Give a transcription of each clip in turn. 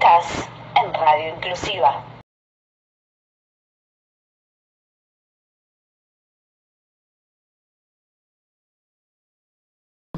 Estás en Radio Inclusiva.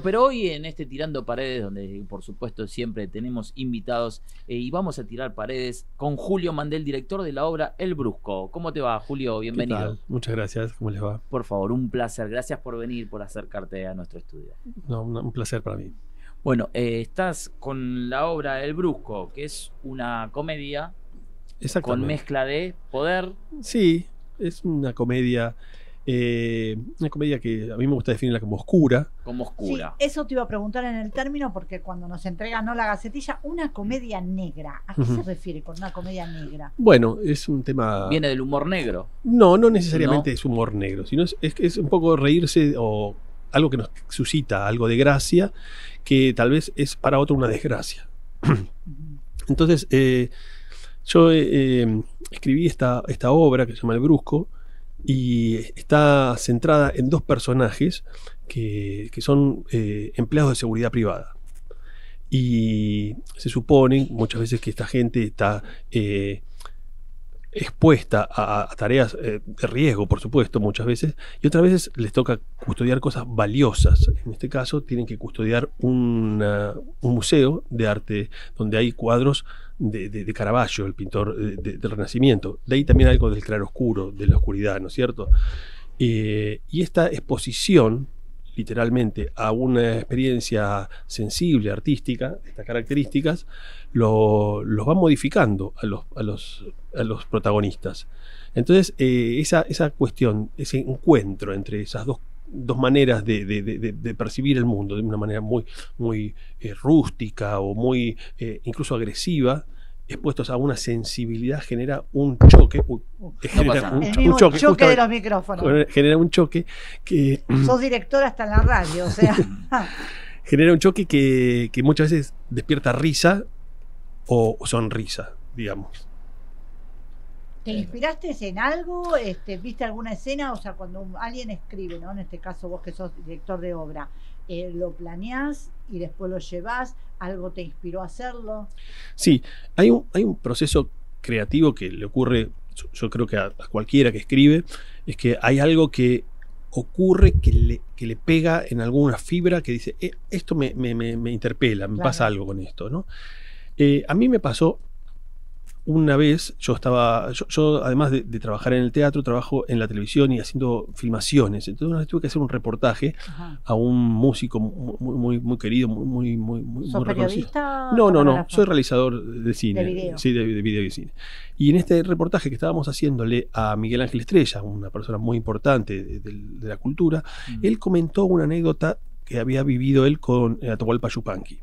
Pero hoy en este Tirando Paredes, donde por supuesto siempre tenemos invitados, y vamos a tirar paredes con Julio Mandel, director de la obra El Brusco. ¿Cómo te va, Julio? Bienvenido. ¿Qué tal? Muchas gracias, ¿cómo les va? Por favor, un placer. Gracias por venir, por acercarte a nuestro estudio. No, un placer para mí. Bueno, estás con la obra El Brusco, que es una comedia con mezcla de poder. Sí, es una comedia que a mí me gusta definirla como oscura. Como oscura. Sí, eso te iba a preguntar en el término, porque cuando nos entregan ¿no? la Gacetilla, una comedia negra. ¿A qué se refiere con una comedia negra? Bueno, es un tema... ¿Viene del humor negro? No necesariamente es humor negro, sino es un poco reírse o algo que nos suscita algo de gracia, que tal vez es para otro una desgracia. Entonces, yo escribí esta obra que se llama El Brusco, y está centrada en dos personajes que son empleados de seguridad privada. Y se supone muchas veces que esta gente está expuesta a tareas de riesgo, por supuesto, muchas veces, y otras veces les toca custodiar cosas valiosas. En este caso tienen que custodiar un museo de arte donde hay cuadros de Caravaggio, el pintor del Renacimiento. De ahí también algo del claroscuro, de la oscuridad, ¿no es cierto? Y esta exposición, literalmente, a una experiencia sensible, artística, estas características, los va modificando a los protagonistas. Entonces, esa cuestión, ese encuentro entre esas dos maneras de percibir el mundo, de una manera muy rústica o muy incluso agresiva, expuestos a una sensibilidad, genera un choque. Genera un choque de los micrófonos. Genera un choque que... Sos director hasta en la radio, o sea... genera un choque que muchas veces despierta risa o sonrisa, digamos. ¿Te inspiraste en algo? ¿Viste alguna escena? O sea, cuando alguien escribe, ¿no? En este caso vos que sos director de obra, ¿lo planeás y después lo llevás? ¿Algo te inspiró a hacerlo? Sí, hay un proceso creativo que le ocurre, yo creo que a cualquiera que escribe, es que hay algo que ocurre que le pega en alguna fibra que dice, esto me interpela, me pasa algo con esto, ¿no? A mí me pasó una vez, yo además de trabajar en el teatro, trabajo en la televisión y haciendo filmaciones. Entonces una vez tuve que hacer un reportaje a un músico muy querido, muy ¿Sos periodista? No, soy realizador de cine. ¿De video? Sí, de video y cine. Y en este reportaje que estábamos haciéndole a Miguel Ángel Estrella, una persona muy importante de la cultura, él comentó una anécdota que había vivido él con Atahualpa Yupanqui.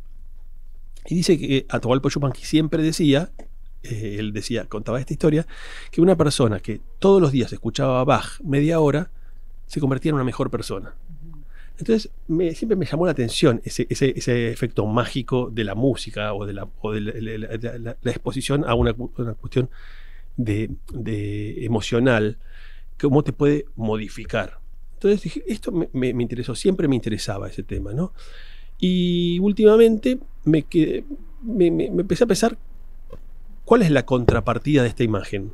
Y dice que Atahualpa Yupanqui siempre decía... contaba esta historia, que una persona que todos los días escuchaba a Bach media hora se convertía en una mejor persona. Entonces siempre me llamó la atención ese efecto mágico de la música o de la exposición a una cuestión de emocional, cómo te puede modificar. Entonces dije, esto me interesó, siempre me interesaba ese tema, ¿no? Y últimamente me empecé a pensar, ¿cuál es la contrapartida de esta imagen?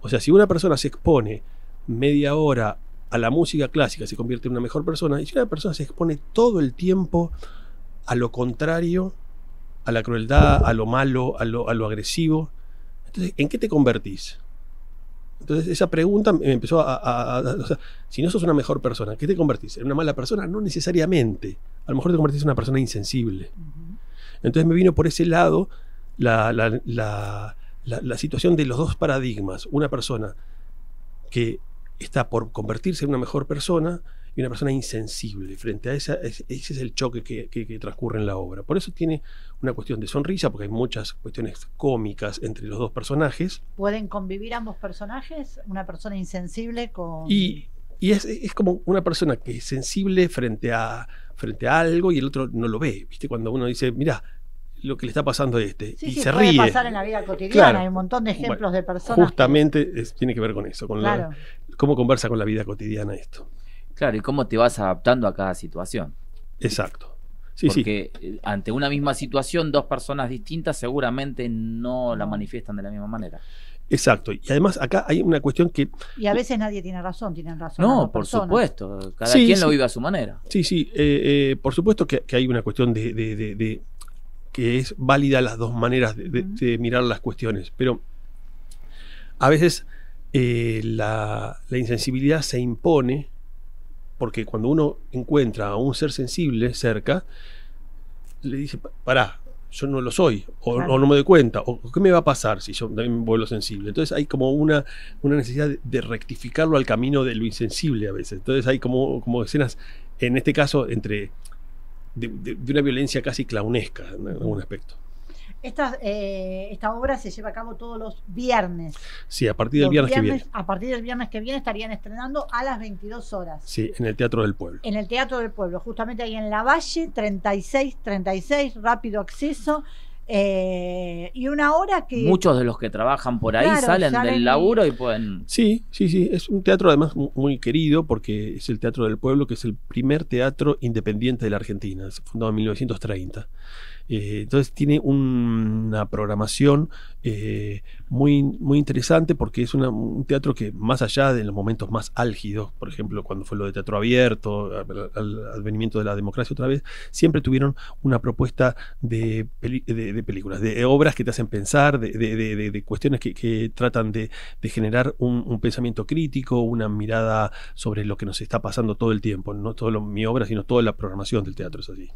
O sea, si una persona se expone media hora a la música clásica, se convierte en una mejor persona, y si una persona se expone todo el tiempo a lo contrario, a la crueldad, a lo malo, a lo agresivo, entonces, ¿en qué te convertís? Entonces esa pregunta me empezó o sea, si no sos una mejor persona, ¿qué te convertís? ¿En una mala persona? No necesariamente. A lo mejor te convertís en una persona insensible. Entonces me vino por ese lado la situación de los dos paradigmas. Una persona que está por convertirse en una mejor persona y una persona insensible. Frente a ese es el choque que transcurre en la obra. Por eso tiene una cuestión de sonrisa, porque hay muchas cuestiones cómicas entre los dos personajes. ¿Pueden convivir ambos personajes? ¿Una persona insensible con...? Y es como una persona que es sensible frente a algo y el otro no lo ve. ¿Viste? Cuando uno dice, mirá, lo que le está pasando a este, y se ríe. Puede pasar en la vida cotidiana, claro. Hay un montón de ejemplos de personas. Justamente tiene que ver con eso, con claro. Cómo conversa con la vida cotidiana esto. Claro, y cómo te vas adaptando a cada situación. Exacto. Sí, Porque ante una misma situación, dos personas distintas seguramente no la manifiestan de la misma manera. Exacto. Y además acá hay una cuestión que... Y a veces nadie tiene razón, tienen razón las No, dos por personas. supuesto. Cada Sí, quien sí. lo vive a su manera. Sí, sí. Por supuesto que hay una cuestión de que es válida las dos maneras de mirar las cuestiones. Pero a veces la insensibilidad se impone porque cuando uno encuentra a un ser sensible cerca, le dice, pará, yo no lo soy, Claro. o no me doy cuenta, o qué me va a pasar si yo también me vuelvo sensible. Entonces hay como una necesidad de rectificarlo al camino de lo insensible a veces. Entonces hay como escenas, en este caso, de una violencia casi clownesca en algún aspecto. Esta obra se lleva a cabo todos los viernes. Sí, a partir del Los viernes que viene. A partir del viernes que viene estarían estrenando a las 22 horas. Sí, en el Teatro del Pueblo. En el Teatro del Pueblo, justamente ahí en La Valle, 3636, rápido acceso. Y una hora que... Muchos de los que trabajan por ahí Claro, salen salen del laburo y pueden... Sí, sí, sí. Es un teatro además muy querido porque es el Teatro del Pueblo, que es el primer teatro independiente de la Argentina. Es fundado en 1930. Entonces tiene una programación muy interesante porque es un teatro que más allá de los momentos más álgidos, por ejemplo cuando fue lo de teatro abierto, al advenimiento de la democracia otra vez, siempre tuvieron una propuesta de películas, de obras que te hacen pensar, de cuestiones que tratan de generar un pensamiento crítico, una mirada sobre lo que nos está pasando todo el tiempo, no solo mi obra, sino toda la programación del teatro es así.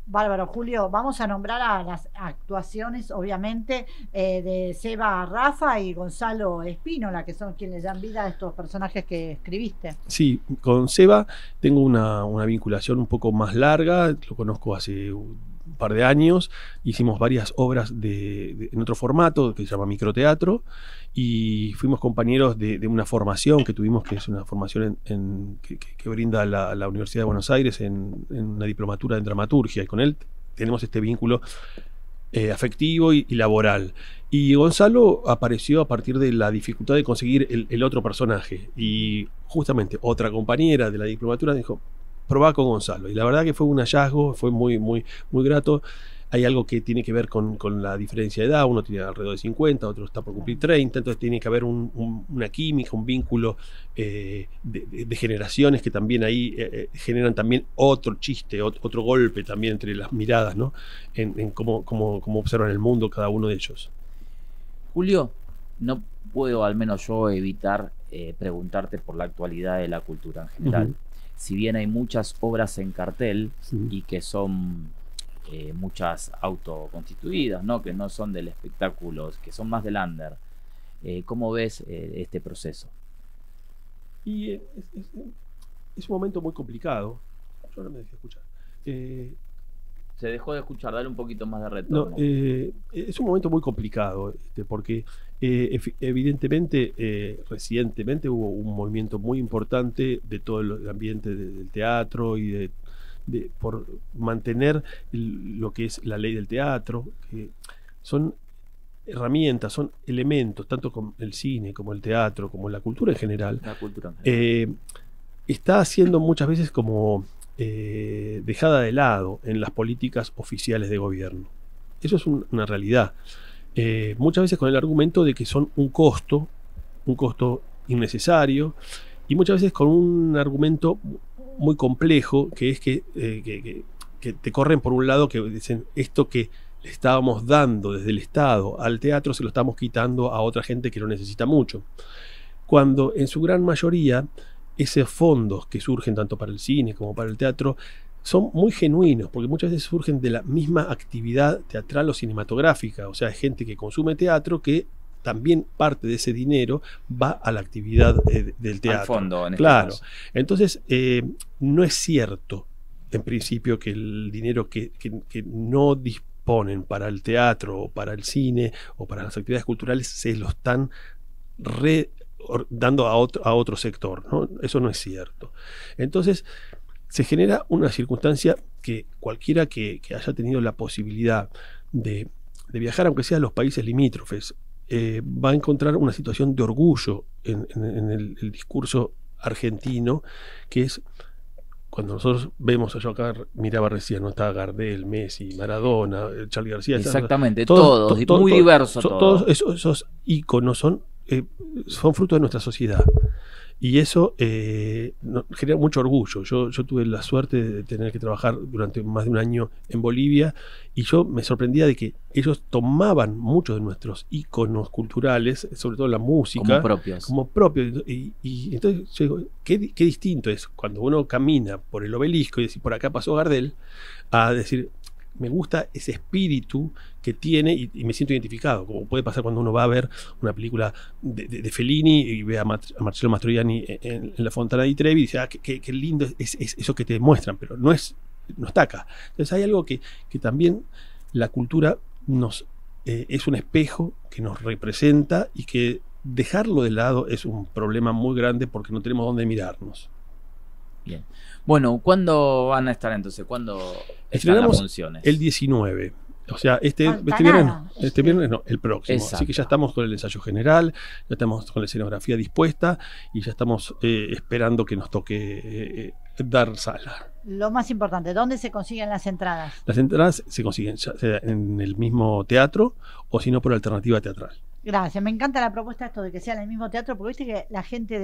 Bárbaro, Julio, vamos a nombrar a las actuaciones, obviamente, de Seba Rafa y Gonzalo Espínola, que son quienes dan vida a estos personajes que escribiste. Sí, con Seba tengo una vinculación un poco más larga, lo conozco hace un par de años, hicimos varias obras en otro formato que se llama microteatro y fuimos compañeros de una formación que tuvimos, que es una formación que brinda la Universidad de Buenos Aires en una diplomatura en dramaturgia, y con él tenemos este vínculo afectivo y laboral. Y Gonzalo apareció a partir de la dificultad de conseguir el otro personaje, y justamente otra compañera de la diplomatura dijo, probá con Gonzalo, y la verdad que fue un hallazgo, fue muy grato. Hay algo que tiene que ver con la diferencia de edad, uno tiene alrededor de 50, otro está por cumplir 30, entonces tiene que haber una química, un vínculo de generaciones que también ahí generan también otro chiste, otro golpe también entre las miradas, ¿no? En cómo observan el mundo cada uno de ellos. Julio, no puedo, al menos yo, evitar preguntarte por la actualidad de la cultura en general. Si bien hay muchas obras en cartel y que son muchas autoconstituidas, ¿no? Que no son del espectáculo, que son más del under. ¿Cómo ves este proceso? Y es un momento muy complicado. Yo ahora me dejé escuchar. Se dejó de escuchar, dale un poquito más de retorno. No, es un momento muy complicado, porque evidentemente recientemente hubo un movimiento muy importante de todo el ambiente del teatro y por mantener lo que es la ley del teatro, que son herramientas, son elementos, tanto con el cine como el teatro, como la cultura en general. La cultura en general. Está siendo muchas veces como dejada de lado en las políticas oficiales de gobierno. Eso es una realidad. Muchas veces con el argumento de que son un costo innecesario, y muchas veces con un argumento muy complejo, que es que te corren por un lado, que dicen esto que le estábamos dando desde el Estado al teatro se lo estamos quitando a otra gente que lo necesita mucho, cuando en su gran mayoría esos fondos que surgen tanto para el cine como para el teatro son muy genuinos, porque muchas veces surgen de la misma actividad teatral o cinematográfica, o sea, hay gente que consume teatro que también parte de ese dinero va a la actividad del teatro. Al fondo, en este claro. caso. Entonces, no es cierto, en principio, que el dinero que no disponen para el teatro o para el cine o para las actividades culturales se lo están dando a otro sector, ¿no? Eso no es cierto. Entonces, se genera una circunstancia que cualquiera que haya tenido la posibilidad de viajar, aunque sea a los países limítrofes, va a encontrar una situación de orgullo en el discurso argentino, que es cuando nosotros vemos, yo acá miraba recién, no estaba Gardel, Messi, Maradona, Charly García. Exactamente, todos, muy diversos. Todos esos íconos son fruto de nuestra sociedad. Y eso genera mucho orgullo. Yo tuve la suerte de tener que trabajar durante más de un año en Bolivia y yo me sorprendía de que ellos tomaban muchos de nuestros íconos culturales, sobre todo la música, como propios. Y entonces yo digo, qué distinto es cuando uno camina por el obelisco y decir, por acá pasó Gardel, a decir, me gusta ese espíritu que tiene y me siento identificado, como puede pasar cuando uno va a ver una película de Fellini y ve a Marcello Mastroianni en La Fontana di Trevi y dice, qué lindo es eso que te muestran, pero no está acá. Entonces hay algo que también la cultura es un espejo que nos representa y que dejarlo de lado es un problema muy grande porque no tenemos dónde mirarnos. Bien. Bueno, ¿cuándo van a estar entonces? ¿Cuándo están las funciones? El 19. O sea, este viernes no, el próximo. Exacto. Así que ya estamos con el ensayo general, ya estamos con la escenografía dispuesta y ya estamos esperando que nos toque dar sala. Lo más importante, ¿dónde se consiguen las entradas? Las entradas se consiguen ya sea en el mismo teatro o si no por alternativa teatral. Gracias, me encanta la propuesta esto de que sea en el mismo teatro, porque viste que la gente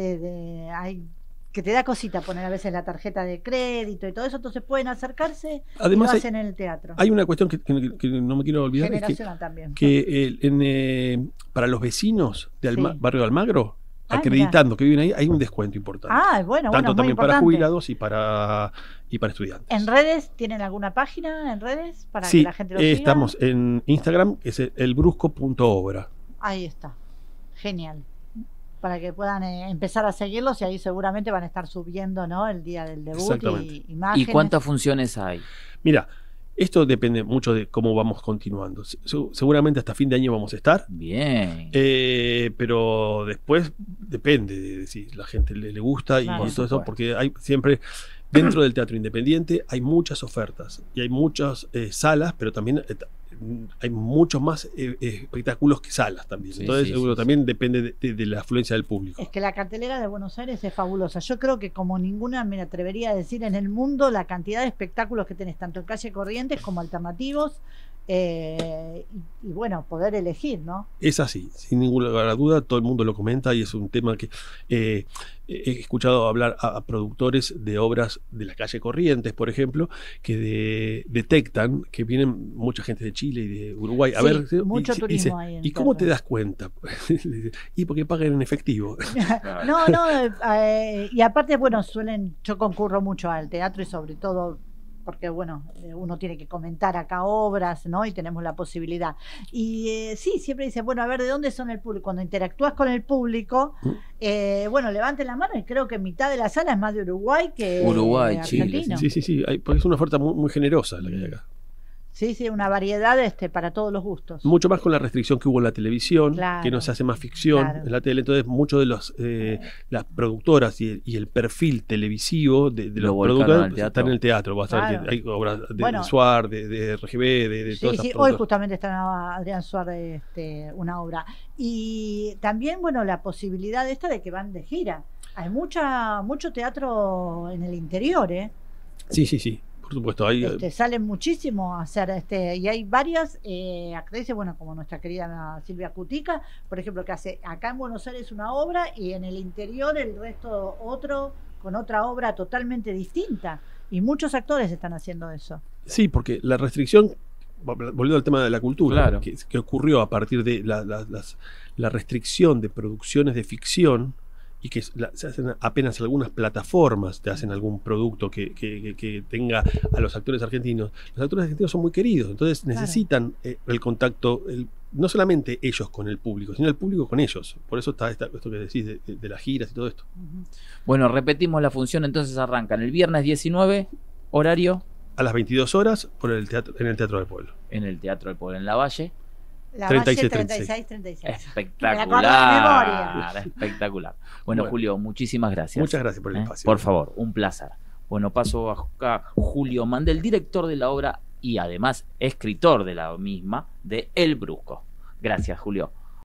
que te da cosita poner a veces la tarjeta de crédito y todo eso, entonces pueden acercarse. Además, y lo hacen en el teatro. Hay una cuestión que no me quiero olvidar, generacional también. Que para los vecinos del barrio de Almagro, acreditando que viven ahí, hay un descuento importante. Bueno, tanto también para jubilados y para estudiantes. ¿En redes tienen alguna página en redes para que la gente lo siga? Estamos en Instagram, que es elbrusco.obra. Ahí está, genial. Para que puedan empezar a seguirlos y ahí seguramente van a estar subiendo, ¿no?, el día del debut y imágenes. ¿Y cuántas funciones hay? Mira, esto depende mucho de cómo vamos continuando. Seguramente hasta fin de año vamos a estar. Bien. Pero después depende de si la gente le gusta y todo eso, porque hay siempre... Dentro del teatro independiente hay muchas ofertas y hay muchas salas, pero también hay muchos más espectáculos que salas también. Entonces también depende de la afluencia del público. Es que la cartelera de Buenos Aires es fabulosa. Yo creo que como ninguna me atrevería a decir en el mundo la cantidad de espectáculos que tenés, tanto en Calle Corrientes como alternativos. Y bueno, poder elegir, ¿no? Es así, sin ninguna duda, todo el mundo lo comenta y es un tema que he escuchado hablar a productores de obras de la Calle Corrientes, por ejemplo, que detectan que vienen mucha gente de Chile y de Uruguay a ver, mucho turismo ahí. ¿Y cómo te das cuenta? Y porque pagan en efectivo. Y aparte, bueno, yo concurro mucho al teatro y sobre todo porque bueno, uno tiene que comentar acá obras, ¿no? Y tenemos la posibilidad. Y siempre dicen, bueno, a ver, ¿de dónde son el público? Cuando interactúas con el público, bueno, levanten la mano y creo que mitad de la sala es más de Uruguay que argentino. Chile. Sí, porque es una oferta muy generosa la que hay acá. Sí, una variedad para todos los gustos. Mucho más con la restricción que hubo en la televisión, que no se hace más ficción en la tele. Entonces, muchos de las productoras y el perfil televisivo de los productores están en el teatro. Hay obras de Suar, de RGB, de todas esas hoy justamente está Adrián Suar una obra. Y también, bueno, la posibilidad de que van de gira. Hay mucho teatro en el interior, ¿eh? Sí. Por supuesto, salen muchísimo a hacer y hay varias actrices, bueno, como nuestra querida Silvia Cutica, por ejemplo, que hace acá en Buenos Aires una obra y en el interior el resto con otra obra totalmente distinta, y muchos actores están haciendo eso. Sí, porque la restricción, volviendo al tema de la cultura, que ocurrió a partir de la restricción de producciones de ficción, y que se hacen apenas algunas plataformas, te hacen algún producto que tenga a los actores argentinos. Los actores argentinos son muy queridos, entonces necesitan el contacto, no solamente ellos con el público, sino el público con ellos. Por eso está esto que decís de las giras y todo esto. Bueno, repetimos la función, entonces arrancan el viernes 19, horario... A las 22 horas en el Teatro del Pueblo. En el Teatro del Pueblo, en La Valle. La 36. Espectacular. Bueno, Julio, muchísimas gracias. Muchas gracias por el espacio. Por favor, un placer. Bueno, paso acá Julio Mandel, director de la obra y además escritor de la misma, de El Brusco. Gracias, Julio.